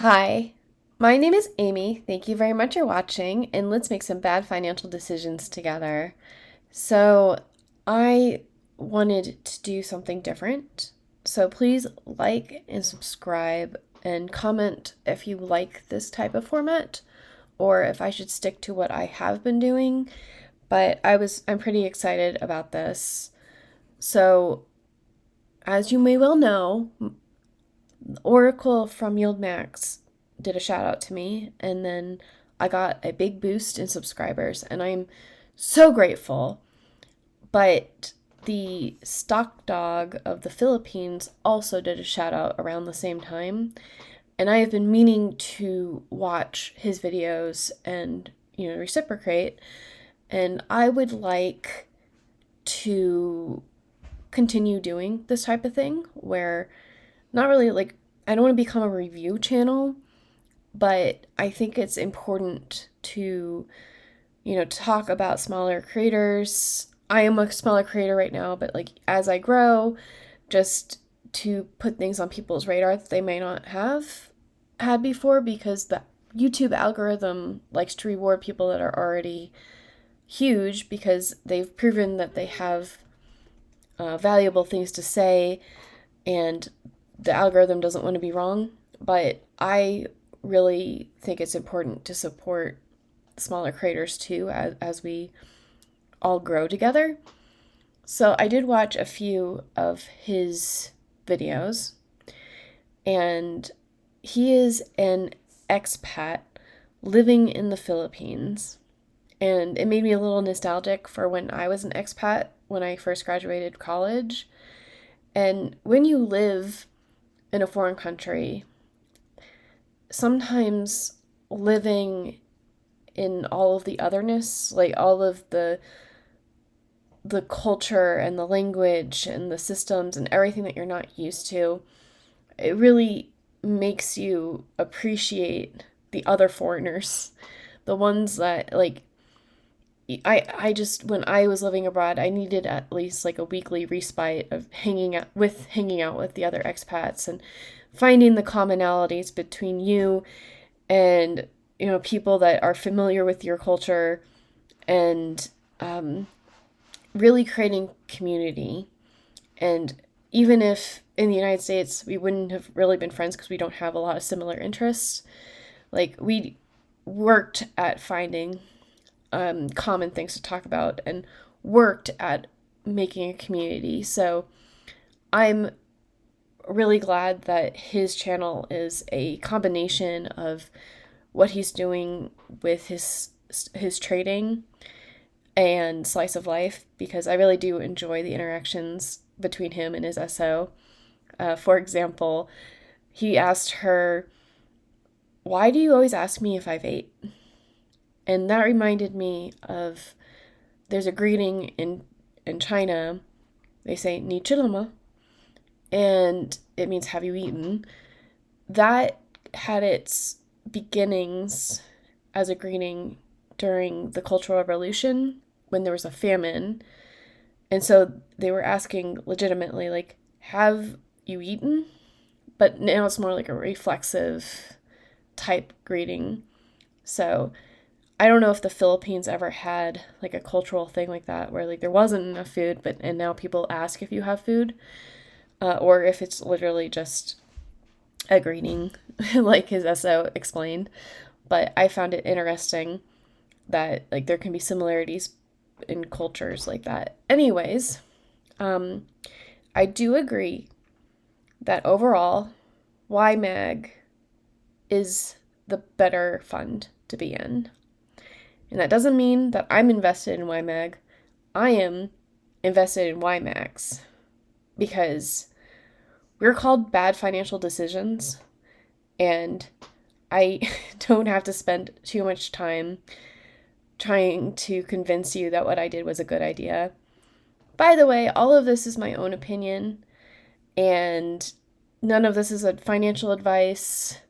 Hi, my name is Amy. Thank you very much for watching, and let's make some bad financial decisions together. So, I wanted to do something different. So, please like and subscribe and comment if you like this type of format or if I should stick to what I have been doing. But I'm pretty excited about this. So, as you may well know, Oracle from Yieldmax did a shout out to me, and then I got a big boost in subscribers, and I'm so grateful. But the stock dog of the Philippines also did a shout out around the same time, and I have been meaning to watch his videos and reciprocate, and I would like to continue doing this type of thing where not really like I don't want to become a review channel, but I think it's important to, talk about smaller creators. I am a smaller creator right now, but like as I grow, just to put things on people's radar that they may not have had before because the YouTube algorithm likes to reward people that are already huge because they've proven that they have valuable things to say and the algorithm doesn't want to be wrong. But I really think it's important to support smaller creators too as we all grow together. So I did watch a few of his videos, and he is an expat living in the Philippines. And it made me a little nostalgic for when I was an expat when I first graduated college. And when you live in a foreign country, sometimes living in all of the otherness, like all of the culture and the language and the systems and everything that you're not used to, it really makes you appreciate the other foreigners, the ones that like I just when I was living abroad, I needed at least like a weekly respite of hanging out with the other expats and finding the commonalities between you and people that are familiar with your culture and really creating community. And even if in the United States we wouldn't have really been friends because we don't have a lot of similar interests, like we worked at finding common things to talk about and worked at making a community. So I'm really glad that his channel is a combination of what he's doing with his trading and slice of life because I really do enjoy the interactions between him and his SO. For example, he asked her, "Why do you always ask me if I've ate?" And that reminded me of there's a greeting in China. They say "你吃了吗?" and it means "have you eaten?" That had its beginnings as a greeting during the Cultural Revolution when there was a famine. And so they were asking legitimately, like, have you eaten? But now it's more like a reflexive type greeting. So I don't know if the Philippines ever had like a cultural thing like that where like there wasn't enough food, but and now people ask if you have food, or if it's literally just a greeting, like his SO explained. But I found it interesting that like there can be similarities in cultures like that. Anyways, um, I do agree that overall, YMAG is the better fund to be in. And that doesn't mean that I'm invested in YMAG. I am invested in YMAX because we're called bad financial decisions, and I don't have to spend too much time trying to convince you that what I did was a good idea. By the way, all of this is my own opinion, and none of this is a financial advice.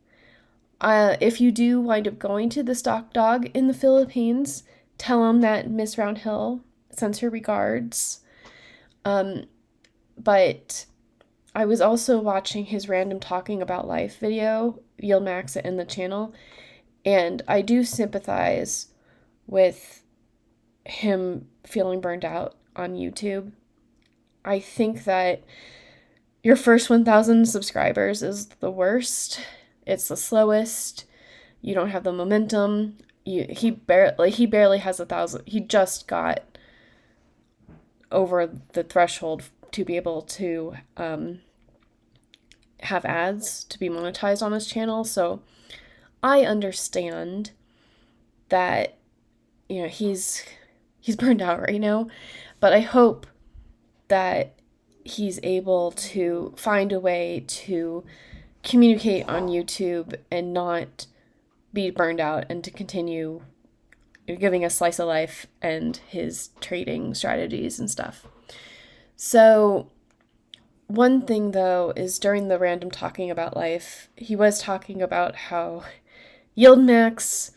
If you do wind up going to the stock dog in the Philippines, tell him that Miss Roundhill sends her regards. But I was also watching his random talking about life video Yieldmax in the channel, and I do sympathize with him feeling burned out on YouTube. I think that your first 1,000 subscribers is the worst. It's the slowest. You don't have the momentum. He barely has 1,000. He just got over the threshold to be able to have ads to be monetized on his channel. So I understand that, you know, he's burned out right now, but I hope that he's able to find a way to communicate on YouTube and not be burned out, and to continue giving a slice of life and his trading strategies and stuff. So one thing though is, during the random talking about life, he was talking about how Yieldmax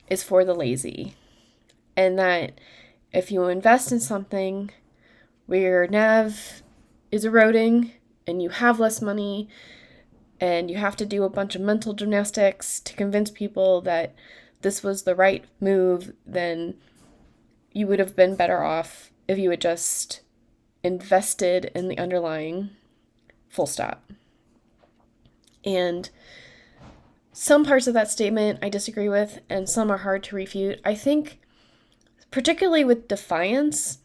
is for the lazy, and that if you invest in something where your NAV is eroding and you have less money and you have to do a bunch of mental gymnastics to convince people that this was the right move, then you would have been better off if you had just invested in the underlying, full stop. And some parts of that statement I disagree with, and some are hard to refute. I think, particularly with Defiance,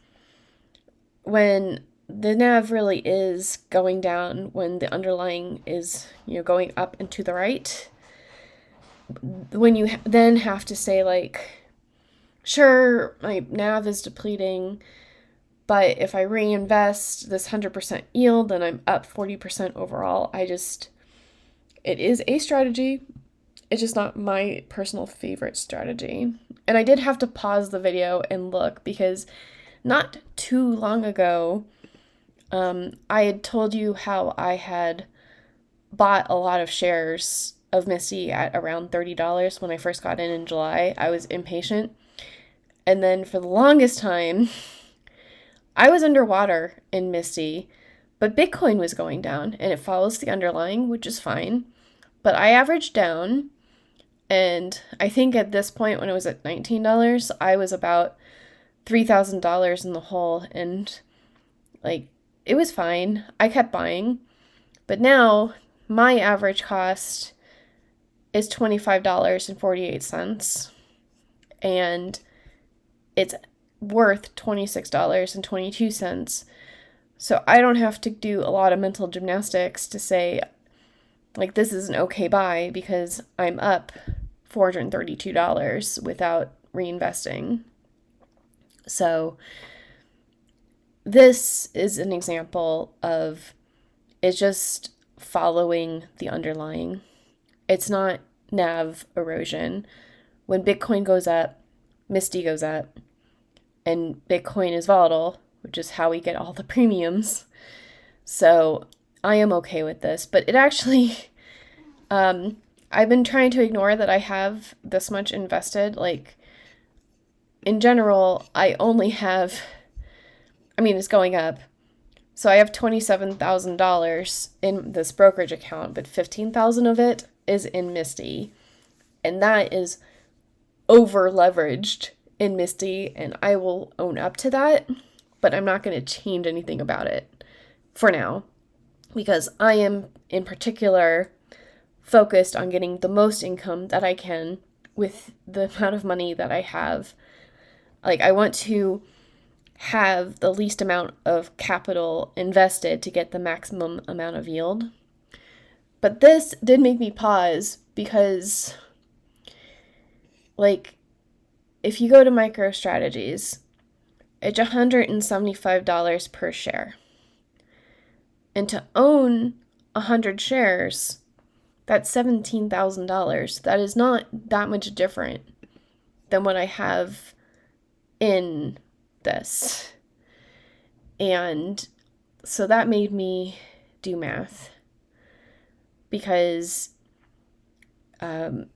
when the NAV really is going down, when the underlying is, you know, going up and to the right, when you then have to say, like, sure, my NAV is depleting, but if I reinvest this 100% yield, then I'm up 40% overall. It is a strategy. It's just not my personal favorite strategy. And I did have to pause the video and look, because not too long ago, I had told you how I had bought a lot of shares of MSTY at around $30 when I first got in July. I was impatient. And then for the longest time, I was underwater in MSTY, but Bitcoin was going down, and it follows the underlying, which is fine. But I averaged down, and I think at this point, when it was at $19, I was about $3,000 in the hole, and like, it was fine. I kept buying, but now my average cost is $25.48, and it's worth $26.22. So I don't have to do a lot of mental gymnastics to say, like, this is an okay buy, because I'm up $432 without reinvesting. So this is an example of, it's just following the underlying. It's not NAV erosion. When Bitcoin goes up, MSTY goes up, and Bitcoin is volatile, which is how we get all the premiums. So I am okay with this, but it actually, I've been trying to ignore that I have this much invested. Like, in general, I only have, it's going up. So I have $27,000 in this brokerage account, but $15,000 of it is in MSTY. And that is over leveraged in MSTY, and I will own up to that, but I'm not going to change anything about it for now, because I am in particular focused on getting the most income that I can with the amount of money that I have. Like, I want to have the least amount of capital invested to get the maximum amount of yield. But this did make me pause, because, like, if you go to MicroStrategies, it's $175 per share. And to own 100 shares, that's $17,000. That is not that much different than what I have in this. And so that made me do math, because for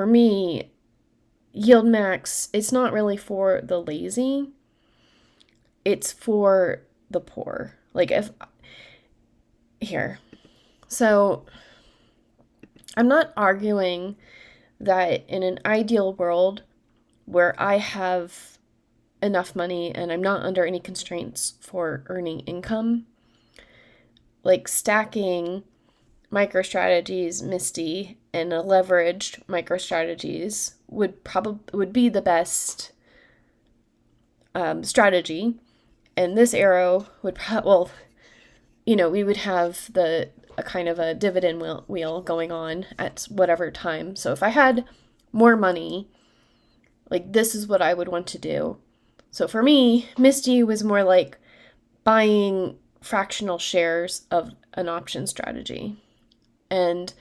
me, Yieldmax, it's not really for the lazy, it's for the poor. Like, so I'm not arguing that in an ideal world where I have enough money and I'm not under any constraints for earning income, like stacking MicroStrategies, MSTY, and a leveraged MicroStrategies would be the best strategy. And this arrow would we would have a kind of a dividend wheel going on at whatever time. So if I had more money, like this is what I would want to do. So for me, MSTY was more like buying fractional shares of an option strategy. And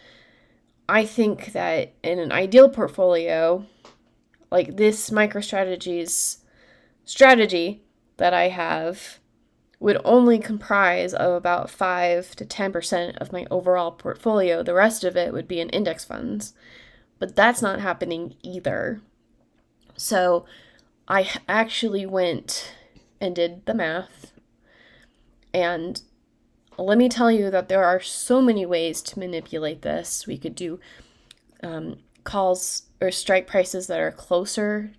I think that in an ideal portfolio, like this MicroStrategies strategy that I have would only comprise of about 5 to 10% of my overall portfolio. The rest of it would be in index funds. But that's not happening either. So I actually went and did the math. And let me tell you that there are so many ways to manipulate this. We could do calls or strike prices that are closer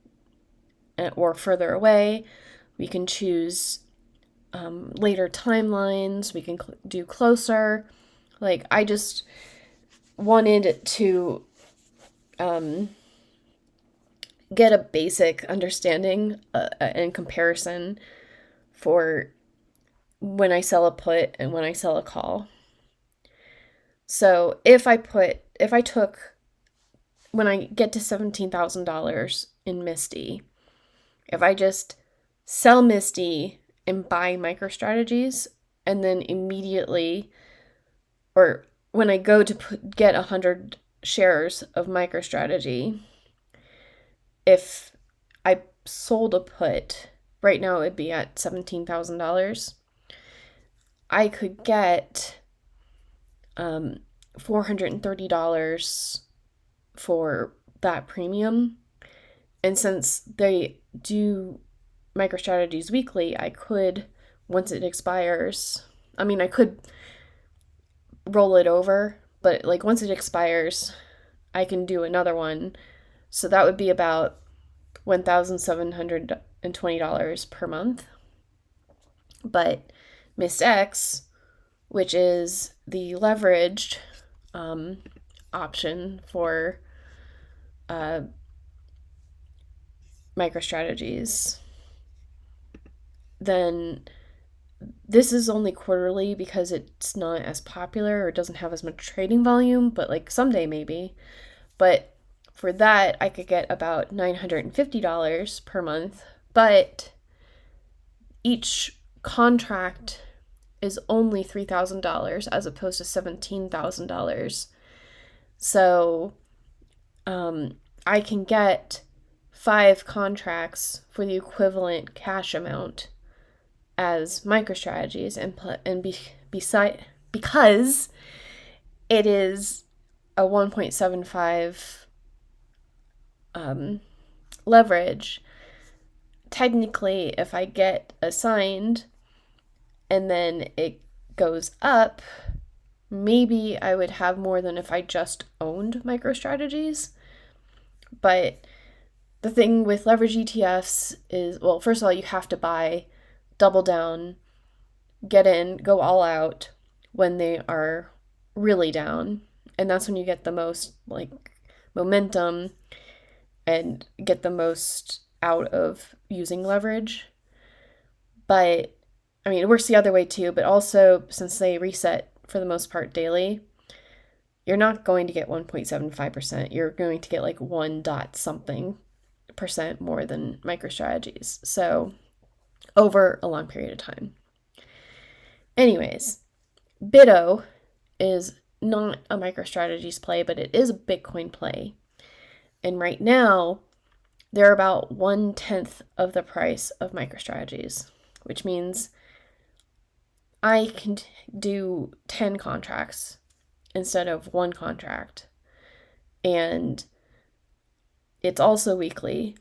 or further away. We can choose later timelines. We can do closer. Like, I just wanted to get a basic understanding and comparison for when I sell a put and when I sell a call. So if I took, when I get to $17,000 in MSTY, if I just sell MSTY and buy MicroStrategies, and then immediately, or when I go to get 100 shares of MicroStrategy, if I sold a put, right now it would be at $17,000, I could get $430 for that premium. And since they do MicroStrategies weekly, I could, once it expires, I could roll it over, but like once it expires, I can do another one. So that would be about $1,720 per month. But MSTX, which is the leveraged option for MicroStrategies, then this is only quarterly because it's not as popular or doesn't have as much trading volume, but like someday maybe. But for that, I could get about $950 per month, but each contract is only $3,000 as opposed to $17,000. So I can get 5 contracts for the equivalent cash amount as MicroStrategies, because it is a 1.75 leverage. Technically, if I get assigned and then it goes up, maybe I would have more than if I just owned MicroStrategies. But the thing with leverage ETFs is, well, first of all, you have to buy, double down, get in, go all out when they are really down. And that's when you get the most like momentum and get the most out of using leverage. But it works the other way too, but also since they reset for the most part daily, you're not going to get 1.75%. You're going to get like 1 dot something % more than MicroStrategies. So over a long period of time. Anyways, BITO is not a MicroStrategies play, but it is a Bitcoin play. And right now, they're about 1/10 of the price of MicroStrategies, which means I can do 10 contracts instead of 1 contract. And it's also weekly.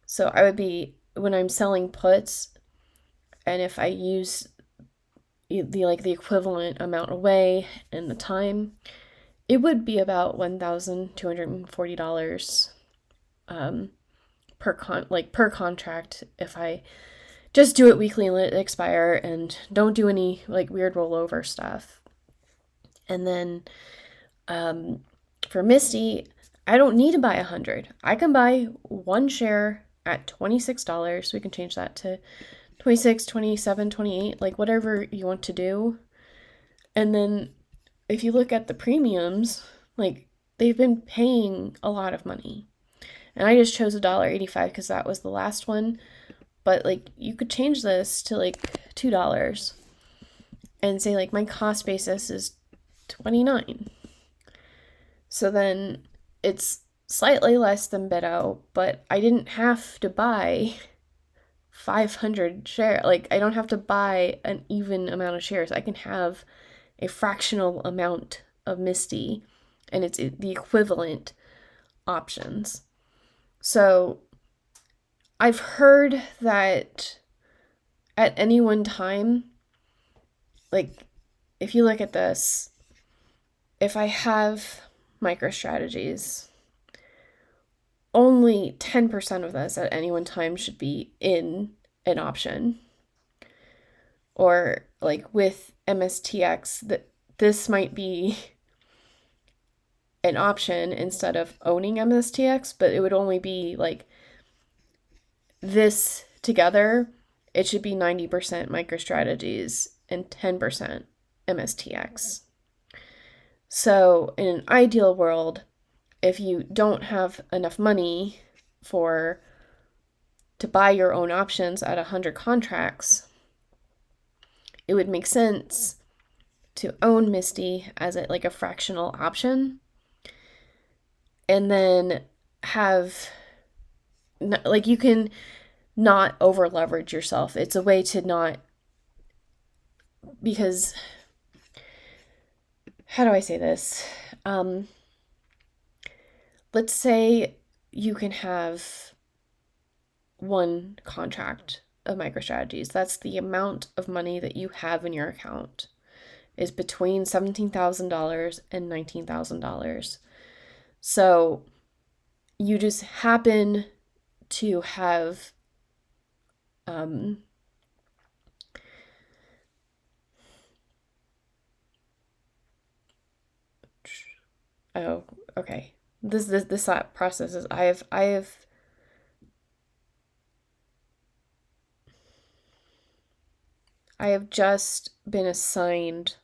So I would be, when I'm selling puts, and if I use the equivalent amount away and the time, it would be about $1,240 per contract if I just do it weekly and let it expire and don't do any like weird rollover stuff. And then for Misty, I don't need to buy 100. I can buy one share at $26. We can change that to 26, 27, 28, like whatever you want to do. And then if you look at the premiums, like they've been paying a lot of money. And I just chose $1.85 because that was the last one. But like you could change this to like $2 and say like my cost basis is 29. So then it's slightly less than BITO, but I didn't have to buy 500 shares. Like I don't have to buy an even amount of shares. I can have a fractional amount of Misty and it's the equivalent options. So I've heard that at any one time, like if you look at this, if I have MicroStrategies, only 10% of this at any one time should be in an option. Or like with MSTX, that this might be an option instead of owning MSTX, but it would only be like this together. It should be 90% MicroStrategies and 10% MSTX. So in an ideal world, if you don't have enough money to buy your own options at 100 contracts, it would make sense to own Misty as like a fractional option and then have, like, you can not over leverage yourself. It's a way to not, because, how do I say this? Let's say you can have one contract of MicroStrategies. That's the amount of money that you have in your account is between $17,000 and $19,000. So you just happen to have oh, okay. This thought process is I have just been assigned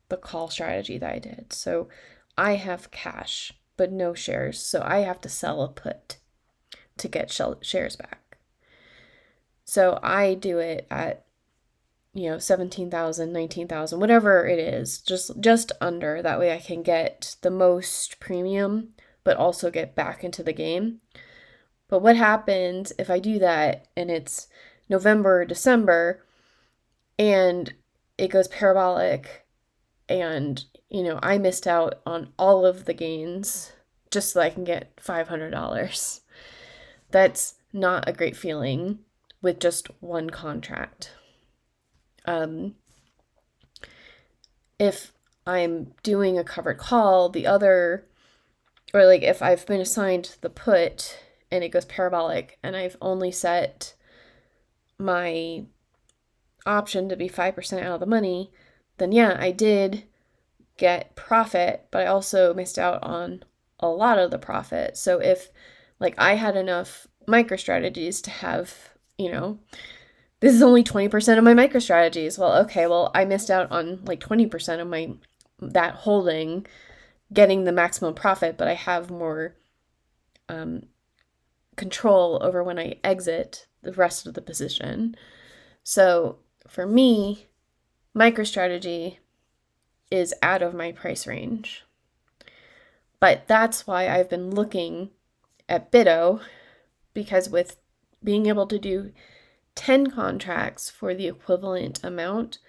the call strategy that I did. So I have cash, but no shares. So I have to sell a put to get shares back. So I do it at, 17,000, 19,000, whatever it is, just under. That way I can get the most premium, but also get back into the game. But what happens if I do that and it's November, December, and it goes parabolic and, I missed out on all of the gains just so I can get $500. That's not a great feeling with just one contract. If I'm doing a covered call, or like if I've been assigned the put and it goes parabolic and I've only set my option to be 5% out of the money, then yeah, I did get profit, but I also missed out on a lot of the profit. So if like I had enough MicroStrategies to have, this is only 20% of my MicroStrategies. Well, okay, I missed out on like 20% of that holding getting the maximum profit, but I have more control over when I exit the rest of the position. So for me, MicroStrategy is out of my price range. But that's why I've been looking at BITO, because with being able to do 10 contracts for the equivalent amount,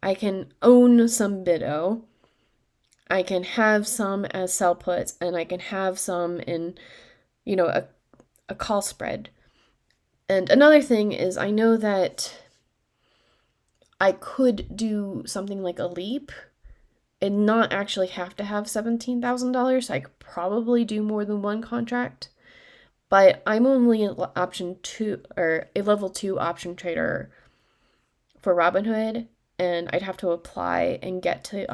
I can own some BITO, I can have some as sell puts, and I can have some in, a call spread. And another thing is I know that I could do something like a leap and not actually have to have $17,000. I could probably do more than one contract, but I'm only an option 2 or a level 2 option trader for Robinhood, and I'd have to apply and get to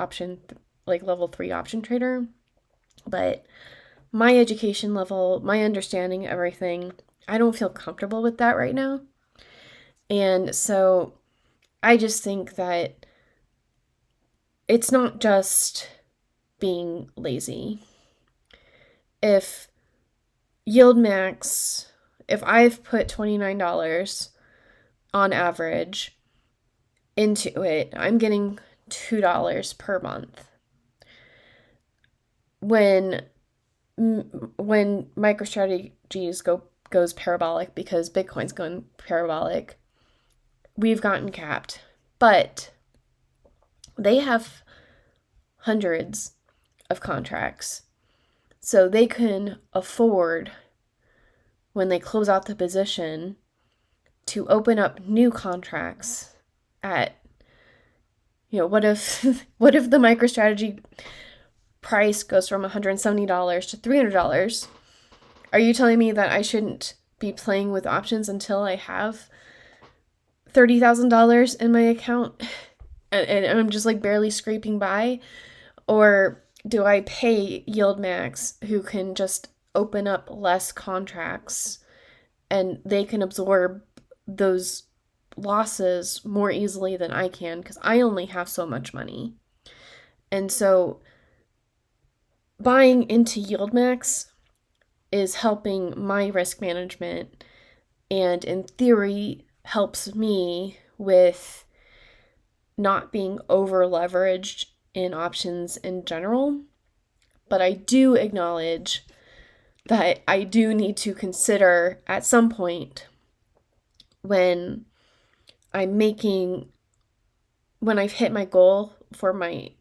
level 3 option trader. But my education level, my understanding, everything, I don't feel comfortable with that right now. And so I just think that it's not just being lazy. If Yieldmax, if I've put $29 on average into it, I'm getting $2 per month. When MicroStrategy's goes parabolic because Bitcoin's going parabolic, we've gotten capped. But they have hundreds of contracts. So they can afford, when they close out the position, to open up new contracts at, what if the MicroStrategy price goes from $170 to $300? Are you telling me that I shouldn't be playing with options until I have $30,000 in my account and I'm just like barely scraping by? Or do I pay Yieldmax, who can just open up less contracts and they can absorb those losses more easily than I can because I only have so much money? And so buying into Yieldmax is helping my risk management, and in theory helps me with not being over leveraged in options in general. But I do acknowledge that I do need to consider at some point when I've hit my goal for my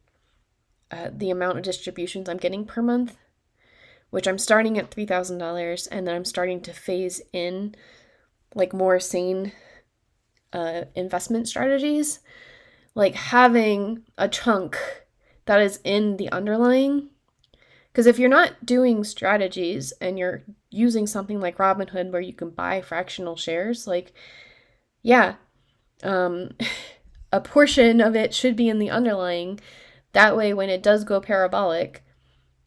the amount of distributions I'm getting per month, which I'm starting at $3,000, and then I'm starting to phase in like more sane investment strategies, like having a chunk that is in the underlying. Because if you're not doing strategies and you're using something like Robinhood where you can buy fractional shares, like, yeah, a portion of it should be in the underlying. That way, when it does go parabolic,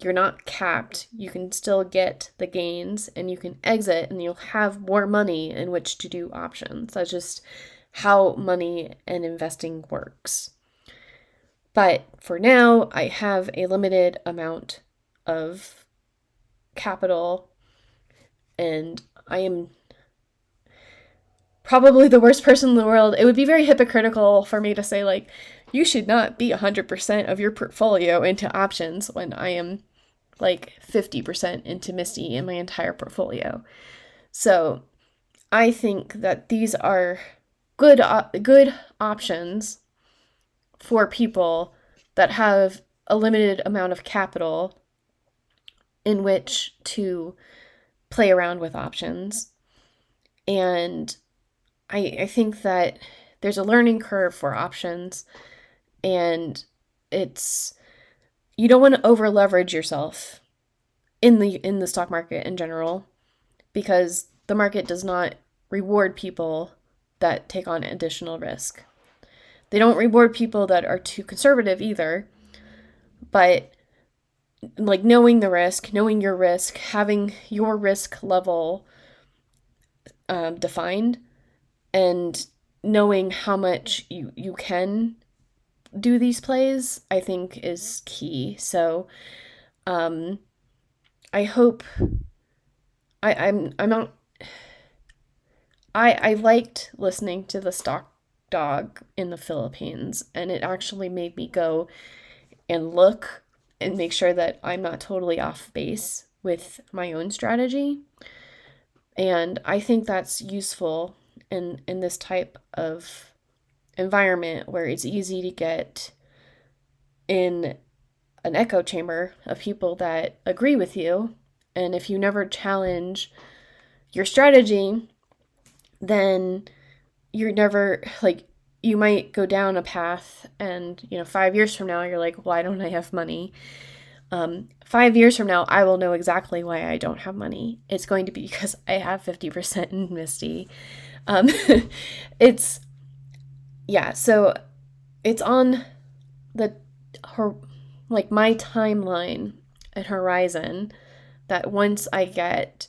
you're not capped. You can still get the gains and you can exit and you'll have more money in which to do options. That's just how money and investing works. But for now, I have a limited amount of capital, and I am probably the worst person in the world. It would be very hypocritical for me to say, like, you should not be 100% of your portfolio into options when I am like 50% into MSTY in my entire portfolio. So I think that these are good options for people that have a limited amount of capital in which to play around with options. And I think that there's a learning curve for options, and you don't want to over leverage yourself in the stock market in general, because the market does not reward people that take on additional risk. They don't reward people that are too conservative either, but like knowing the risk, knowing your risk, having your risk level defined, and knowing how much you can do these plays, I think is key. So I hope I'm not. I liked listening to the Stock Dog in the Philippines, and it actually made me go and look and make sure that I'm not totally off base with my own strategy. And I think that's useful in this type of environment where it's easy to get in an echo chamber of people that agree with you. And if you never challenge your strategy, then you're never, like, you might go down a path and, 5 years from now, you're like, why don't I have money? 5 years from now, I will know exactly why I don't have money. It's going to be because I have 50% in Misty. Um, it's, yeah, so it's on the, like my timeline and horizon that once I get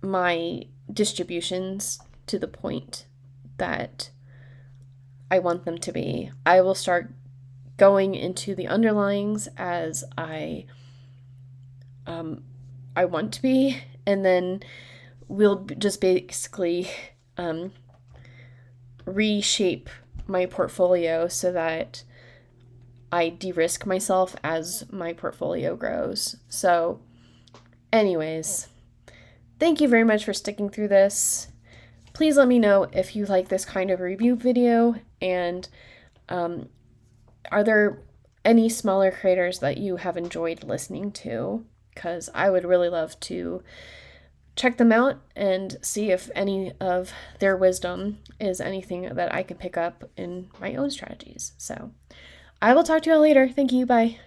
my distributions to the point that I want them to be, I will start going into the underlyings as I want to be, and then we'll just basically reshape my portfolio so that I de-risk myself as my portfolio grows. So, anyways, thank you very much for sticking through this. Please let me know if you like this kind of review video, and are there any smaller creators that you have enjoyed listening to? Because I would really love to check them out and see if any of their wisdom is anything that I can pick up in my own strategies. So I will talk to you all later. Thank you. Bye.